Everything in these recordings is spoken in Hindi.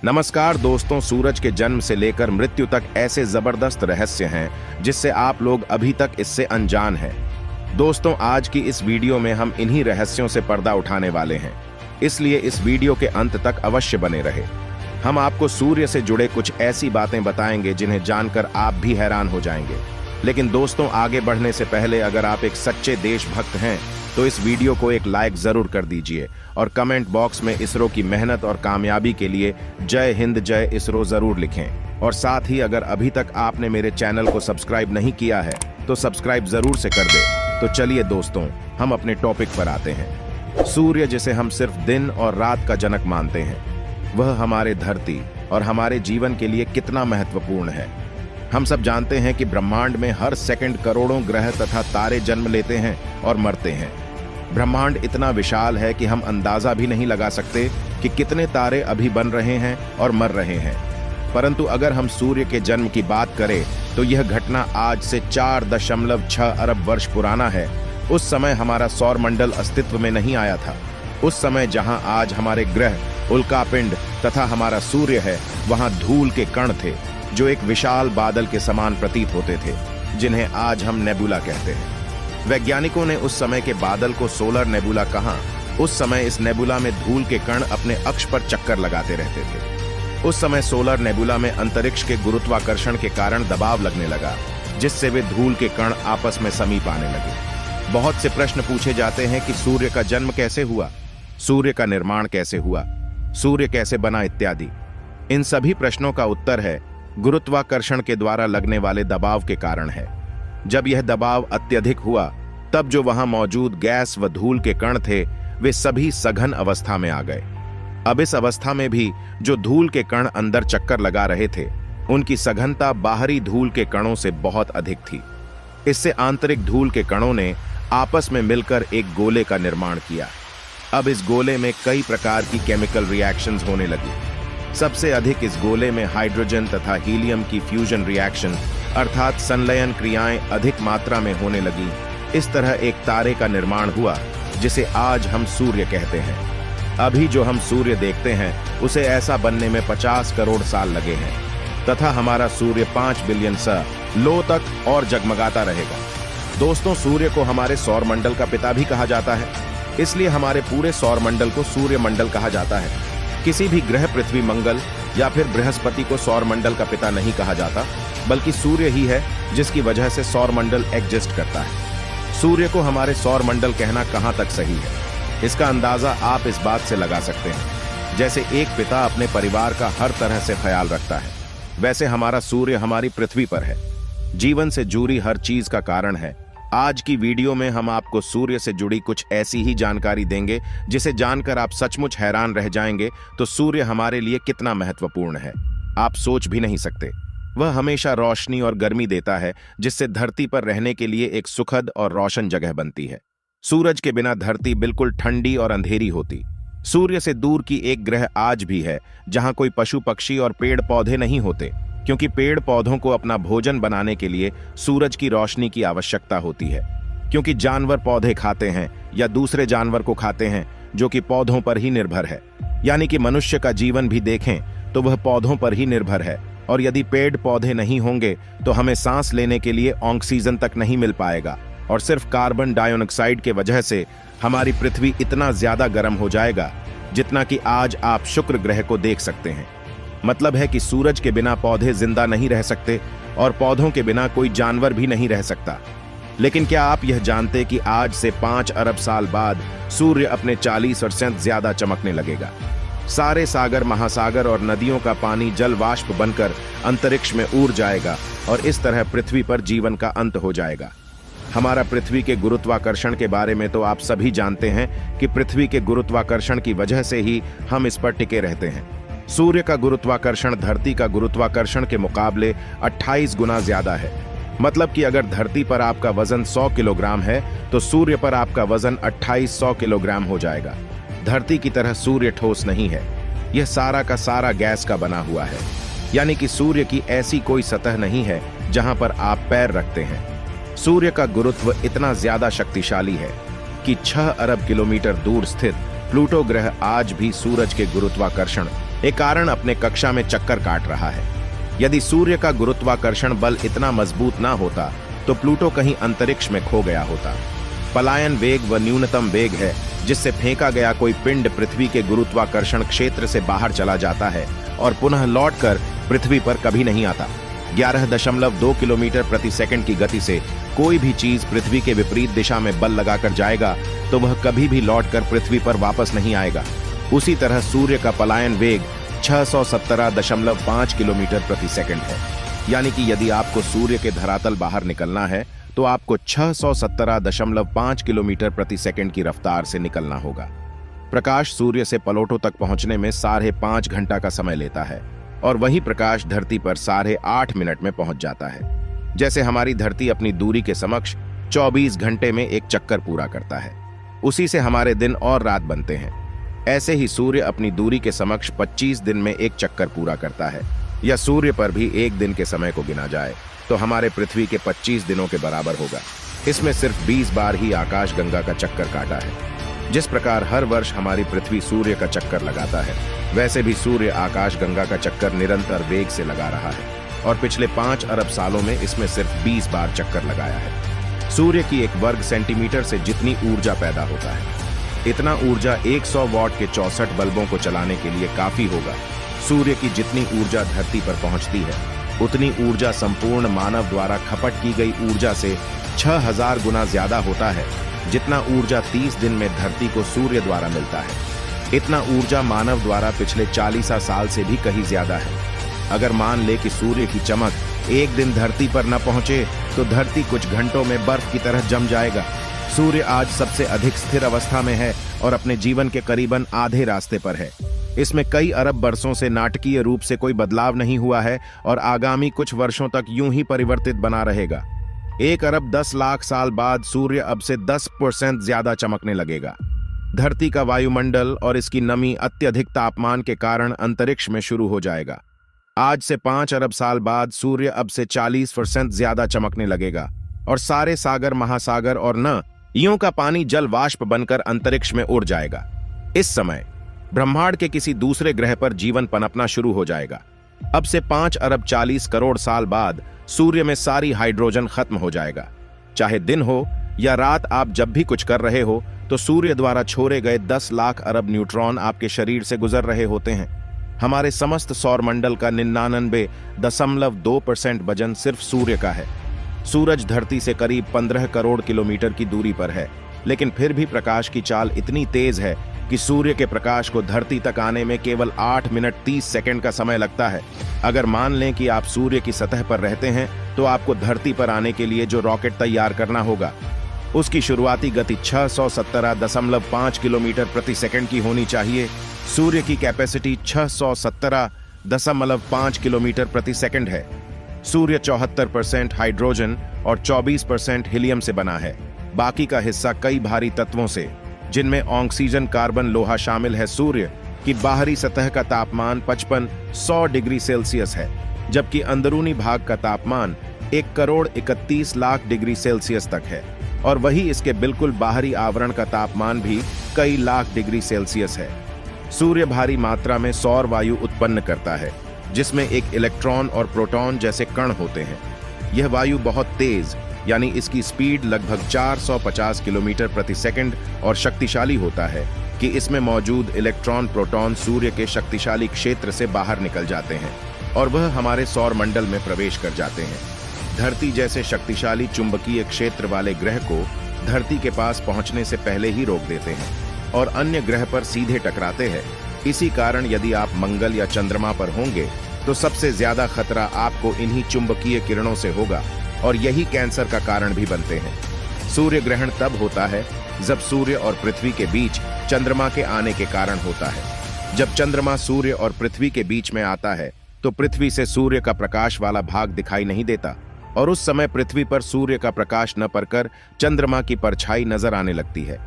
नमस्कार दोस्तों, सूरज के जन्म से लेकर मृत्यु तक ऐसे जबरदस्त रहस्य हैं जिससे आप लोग अभी तक इससे अनजान हैं। दोस्तों, आज की इस वीडियो में हम इन्हीं रहस्यों से पर्दा उठाने वाले हैं, इसलिए इस वीडियो के अंत तक अवश्य बने रहे। हम आपको सूर्य से जुड़े कुछ ऐसी बातें बताएंगे जिन्हें जानकर आप भी हैरान हो जाएंगे। लेकिन दोस्तों, आगे बढ़ने से पहले अगर आप एक सच्चे देशभक्त हैं तो इस वीडियो को एक लाइक जरूर कर दीजिए और कमेंट बॉक्स में इसरो की मेहनत और कामयाबी के लिए जय हिंद जय इसरो जरूर लिखें। और साथ ही अगर अभी तक आपने मेरे चैनल को सब्सक्राइब नहीं किया है तो सब्सक्राइब जरूर से कर दे। तो चलिए दोस्तों, हम अपने टॉपिक पर आते हैं। सूर्य, जिसे हम सिर्फ दिन और रात का जनक मानते हैं, वह हमारे धरती और हमारे जीवन के लिए कितना महत्वपूर्ण है। हम सब जानते हैं कि ब्रह्मांड में हर सेकंड करोड़ों ग्रह तथा तारे जन्म लेते हैं और मरते हैं। ब्रह्मांड इतना विशाल है कि हम अंदाजा भी नहीं लगा सकते कि कितने तारे अभी बन रहे हैं और मर रहे हैं। परंतु अगर हम सूर्य के जन्म की बात करें तो यह घटना आज से 4.6 अरब वर्ष पुराना है। उस समय हमारा सौरमंडल अस्तित्व में नहीं आया था। उस समय जहां आज हमारे ग्रह, उल्कापिंड तथा हमारा सूर्य है, वहां धूल के कण थे जो एक विशाल बादल के समान प्रतीत होते थे, जिन्हें आज हम नेबुला कहते हैं। वैज्ञानिकों ने उस समय के बादल को सोलर नेबुला कहा। उस समय इस नेबुला में धूल के कण अपने अक्ष पर चक्कर लगाते रहते थे। उस समय सोलर नेबुला में अंतरिक्ष के गुरुत्वाकर्षण के कारण दबाव लगने लगा, जिससे वे धूल के कण आपस में समीप आने लगे। बहुत से प्रश्न पूछे जाते हैं कि सूर्य का जन्म कैसे हुआ, सूर्य का निर्माण कैसे हुआ, सूर्य कैसे बना इत्यादि। इन सभी प्रश्नों का उत्तर है गुरुत्वाकर्षण के द्वारा लगने वाले दबाव के कारण है। जब यह दबाव अत्यधिक हुआ तब जो वहां मौजूद गैस व धूल के कण थे वे सभी सघन अवस्था में आ गए। अब इस अवस्था में भी जो धूल के कण अंदर चक्कर लगा रहे थे, उनकी सघनता बाहरी धूल के कणों से बहुत अधिक थी। इससे आंतरिक धूल के कणों ने आपस में मिलकर एक गोले का निर्माण किया। अब इस गोले में कई प्रकार की केमिकल रिएक्शंस होने लगी। सबसे अधिक इस गोले में हाइड्रोजन तथा हीलियम की फ्यूजन रिएक्शन अर्थात संलयन क्रियाएं अधिक मात्रा में होने लगी। इस तरह एक तारे का निर्माण हुआ जिसे आज हम सूर्य कहते हैं। अभी जो हम सूर्य देखते हैं उसे ऐसा बनने में 50 करोड़ साल लगे हैं तथा हमारा सूर्य 5 बिलियन लो तक और जगमगाता रहेगा। दोस्तों, सूर्य को हमारे सौरमंडल का पिता भी कहा जाता है, इसलिए हमारे पूरे सौरमंडल को सूर्यमंडल कहा जाता है। किसी भी ग्रह, पृथ्वी, मंगल या फिर बृहस्पति को सौरमंडल का पिता नहीं कहा जाता, बल्कि सूर्य ही है जिसकी वजह से सौरमंडल एग्जिस्ट करता है। सूर्य को हमारे सौरमंडल कहना कहां तक सही है, इसका अंदाजा आप इस बात से लगा सकते हैं। जैसे एक पिता अपने परिवार का हर तरह से ख्याल रखता है, वैसे हमारा सूर्य हमारी पृथ्वी पर है, जीवन से जुड़ी हर चीज का कारण है। आज की वीडियो में हम आपको सूर्य से जुड़ी कुछ ऐसी ही जानकारी देंगे जिसे जानकर आप सचमुच हैरान रह जाएंगे। तो सूर्य हमारे लिए कितना महत्वपूर्ण है आप सोच भी नहीं सकते। वह हमेशा रोशनी और गर्मी देता है, जिससे धरती पर रहने के लिए एक सुखद और रोशन जगह बनती है। सूरज के बिना धरती बिल्कुल ठंडी और अंधेरी होती। सूर्य से दूर की एक ग्रह आज भी है जहां कोई पशु पक्षी और पेड़ पौधे नहीं होते, क्योंकि पेड़ पौधों को अपना भोजन बनाने के लिए सूरज की रोशनी की आवश्यकता होती है। क्योंकि जानवर पौधे खाते हैं या दूसरे जानवर को खाते हैं जो कि पौधों पर ही निर्भर है। यानी कि मनुष्य का जीवन भी देखें तो वह पौधों पर ही निर्भर है। और यदि पेड़ पौधे नहीं होंगे तो हमें सांस लेने के लिए ऑक्सीजन तक नहीं मिल पाएगा, और सिर्फ कार्बन डाइऑक्साइड के वजह से हमारी पृथ्वी इतना ज्यादा गर्म हो जाएगा जितना कि आज आप शुक्र ग्रह को देख सकते हैं। मतलब है कि सूरज के बिना पौधे जिंदा नहीं रह सकते और पौधों के बिना कोई जानवर भी नहीं रह सकता। लेकिन क्या आप यह जानते कि आज से 5 अरब साल बाद सूर्य अपने 40% ज्यादा चमकने लगेगा। सारे सागर, महासागर और नदियों का पानी जल वाष्प बनकर अंतरिक्ष में उड़ जाएगा और इस तरह पृथ्वी पर जीवन का अंत हो जाएगा। हमारा पृथ्वी के गुरुत्वाकर्षण के बारे में तो आप सभी जानते हैं कि पृथ्वी के गुरुत्वाकर्षण की वजह से ही हम इस पर टिके रहते हैं। सूर्य का गुरुत्वाकर्षण धरती का गुरुत्वाकर्षण के मुकाबले 28 गुना ज्यादा है। मतलब कि अगर धरती पर आपका वजन 100 किलोग्राम है तो सूर्य पर आपका वजन 2800 किलोग्राम हो जाएगा। धरती की तरह सूर्य ठोस नहीं है, यह सारा का सारा गैस का बना हुआ है। यानी कि सूर्य की ऐसी कोई सतह नहीं है जहां पर आप पैर रखते हैं। सूर्य का गुरुत्व इतना ज्यादा शक्तिशाली है कि 6 अरब किलोमीटर दूर स्थित प्लूटो ग्रह आज भी सूरज के गुरुत्वाकर्षण एक कारण अपने कक्षा में चक्कर काट रहा है। यदि सूर्य का गुरुत्वाकर्षण बल इतना मजबूत ना होता तो प्लूटो कहीं अंतरिक्ष में खो गया होता। पलायन वेग वह न्यूनतम वेग है जिससे फेंका गया कोई पिंड पृथ्वी के गुरुत्वाकर्षण क्षेत्र से बाहर चला जाता है और पुनः लौटकर पृथ्वी पर कभी नहीं आता। 11.2 किलोमीटर प्रति सेकंड की गति से कोई भी चीज पृथ्वी के विपरीत दिशा में बल लगाकर जाएगा तो वह कभी भी लौटकर पृथ्वी पर वापस नहीं आएगा। उसी तरह सूर्य का पलायन वेग 617.5 किलोमीटर प्रति सेकंड है। यानी कि यदि आपको सूर्य के धरातल बाहर निकलना है तो आपको 617.5 किलोमीटर प्रति सेकंड की रफ्तार से निकलना होगा। प्रकाश सूर्य से प्लूटो तक पहुंचने में 5.5 घंटा का समय लेता है और वही प्रकाश धरती पर 8.5 मिनट में पहुंच जाता है। जैसे हमारी धरती अपनी दूरी के समक्ष 24 घंटे में एक चक्कर पूरा करता है, उसी से हमारे दिन और रात बनते हैं। ऐसे ही सूर्य अपनी दूरी के समक्ष 25 दिन में एक चक्कर पूरा करता है। या सूर्य पर भी एक दिन के समय को गिना जाए तो हमारे पृथ्वी के 25 दिनों के बराबर होगा। इसमें सिर्फ 20 बार ही आकाश गंगा का चक्कर काटा है। जिस प्रकार हर वर्ष हमारी पृथ्वी सूर्य का चक्कर लगाता है, वैसे भी सूर्य आकाश गंगा का चक्कर निरंतर वेग से लगा रहा है और पिछले 5 अरब सालों में इसमें सिर्फ 20 बार चक्कर लगाया है। सूर्य की 1 वर्ग सेंटीमीटर से जितनी ऊर्जा पैदा होता है, इतना ऊर्जा 100 वॉट के 64 बल्बों को चलाने के लिए काफी होगा। सूर्य की जितनी ऊर्जा धरती पर पहुंचती है, उतनी ऊर्जा संपूर्ण मानव द्वारा खपत की गई ऊर्जा से 6000 गुना ज्यादा होता है। जितना ऊर्जा 30 दिन में धरती को सूर्य द्वारा मिलता है, इतना ऊर्जा मानव द्वारा पिछले 40 साल से भी कहीं ज्यादा है। अगर मान ले कि सूर्य की चमक एक दिन धरती पर न पहुंचे तो धरती कुछ घंटों में बर्फ की तरह जम जाएगा। सूर्य आज सबसे अधिक स्थिर अवस्था में है और अपने जीवन के करीबन आधे रास्ते पर है। इसमें कई अरब वर्षों से नाटकीय रूप से कोई बदलाव नहीं हुआ है और आगामी कुछ वर्षों तक यूं ही परिवर्तित बना रहेगा। 1 अरब 10 लाख साल बाद सूर्य अब से 10% ज्यादा चमकने लगेगा। धरती का वायुमंडल और इसकी नमी अत्यधिक तापमान के कारण अंतरिक्ष में शुरू हो जाएगा। आज से 5 अरब साल बाद सूर्य अब से 40% ज्यादा चमकने लगेगा और सारे सागर, महासागर और नदियों का पानी जल वाष्प बनकर अंतरिक्ष में उड़ जाएगा। इस समय ब्रह्मांड के किसी दूसरे ग्रह पर जीवन पनपना शुरू हो जाएगा। अब से 5 अरब 40 करोड़ साल बाद सूर्य में सारी हाइड्रोजन खत्म हो जाएगा। चाहे दिन हो या रात, आप जब भी कुछ कर रहे हो तो सूर्य द्वारा छोड़े गए 10 लाख अरब न्यूट्रॉन आपके शरीर से गुजर रहे होते हैं। हमारे समस्त सौरमंडल का 99.2% वजन सिर्फ सूर्य का है। सूरज धरती से करीब 15 करोड़ किलोमीटर की दूरी पर है, लेकिन फिर भी प्रकाश की चाल इतनी तेज है कि सूर्य के प्रकाश को धरती तक आने में केवल 8 मिनट 30 सेकंड का समय लगता है। अगर मान लें कि आप सूर्य की सतह पर रहते हैं तो आपको धरती पर आने के लिए जो रॉकेट तैयार करना होगा, उसकी शुरुआती गति 617.5 किलोमीटर प्रति सेकंड की होनी चाहिए। सूर्य की कैपेसिटी 617.5 किलोमीटर प्रति सेकंड है। सूर्य 74% हाइड्रोजन और 24% हीलियम से बना है। बाकी का हिस्सा कई भारी तत्वों से, जिनमें ऑक्सीजन, कार्बन, लोहा शामिल है। सूर्य की बाहरी सतह का तापमान 55-100 डिग्री सेल्सियस है, जबकि अंदरूनी भाग का तापमान 1,31,00,000 डिग्री सेल्सियस तक है और वही इसके बिल्कुल बाहरी आवरण का तापमान भी कई लाख डिग्री सेल्सियस है। सूर्य भारी मात्रा में सौर वायु उत्पन्न करता है, जिसमें एक इलेक्ट्रॉन और प्रोटॉन जैसे कण होते हैं। यह वायु बहुत तेज, यानी इसकी स्पीड लगभग 450 किलोमीटर प्रति सेकंड और शक्तिशाली होता है कि इसमें मौजूद इलेक्ट्रॉन, प्रोटॉन सूर्य के शक्तिशाली क्षेत्र से बाहर निकल जाते हैं और वह हमारे सौर मंडल में प्रवेश कर जाते हैं। धरती जैसे शक्तिशाली चुंबकीय क्षेत्र वाले ग्रह को धरती के पास पहुंचने से पहले ही रोक देते हैं और अन्य ग्रह पर सीधे टकराते हैं। इसी कारण यदि आप मंगल या चंद्रमा पर होंगे तो सबसे ज्यादा खतरा आपको इन्हीं चुंबकीय किरणों से होगा और यही कैंसर का कारण भी बनते हैं। सूर्य ग्रहण तब होता है जब सूर्य और पृथ्वी के बीच चंद्रमा के आने के कारण होता है। जब चंद्रमा सूर्य और पृथ्वी के बीच में आता है तो पृथ्वी से सूर्य का प्रकाश वाला भाग दिखाई नहीं देता और उस समय पृथ्वी पर सूर्य का प्रकाश न पड़कर चंद्रमा की परछाई नजर आने लगती है।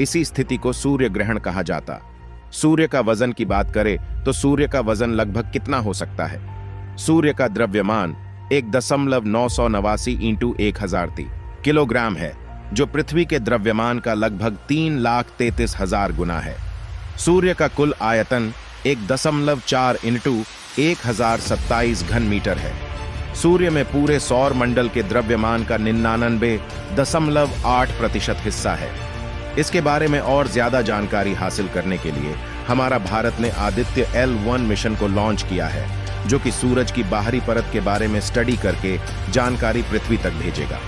इसी स्थिति को सूर्य ग्रहण कहा जाता। सूर्य का वजन की बात करें तो सूर्य का वजन लगभग कितना हो सकता है? सूर्य का द्रव्यमान 1.989 × 1000 किलोग्राम है, जो पृथ्वी के द्रव्यमान का लगभग 3,33,000 गुना है। सूर्य का कुल आयतन 1.4 इंटू 1027 घन मीटर है। सूर्य में पूरे सौर मंडल के द्रव्यमान का 99.8% हिस्सा है। इसके बारे में और ज्यादा जानकारी हासिल करने के लिए हमारा भारत ने आदित्य L1 मिशन को लॉन्च किया है, जो कि सूरज की बाहरी परत के बारे में स्टडी करके जानकारी पृथ्वी तक भेजेगा।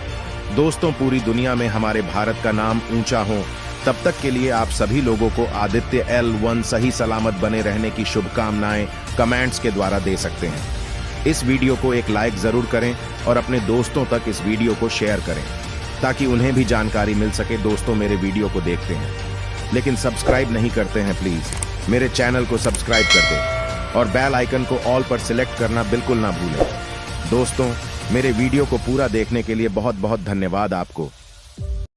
दोस्तों, पूरी दुनिया में हमारे भारत का नाम ऊंचा हो, तब तक के लिए आप सभी लोगों को आदित्य L1 सही सलामत बने रहने की शुभकामनाएं कमेंट्स के द्वारा दे सकते हैं। इस वीडियो को एक लाइक जरूर करें और अपने दोस्तों तक इस वीडियो को शेयर करें ताकि उन्हें भी जानकारी मिल सके। दोस्तों, मेरे वीडियो को देखते हैं लेकिन सब्सक्राइब नहीं करते हैं, प्लीज मेरे चैनल को सब्सक्राइब कर दें और बेल आइकन को ऑल पर सिलेक्ट करना बिल्कुल ना भूलें। दोस्तों, मेरे वीडियो को पूरा देखने के लिए बहुत बहुत धन्यवाद आपको।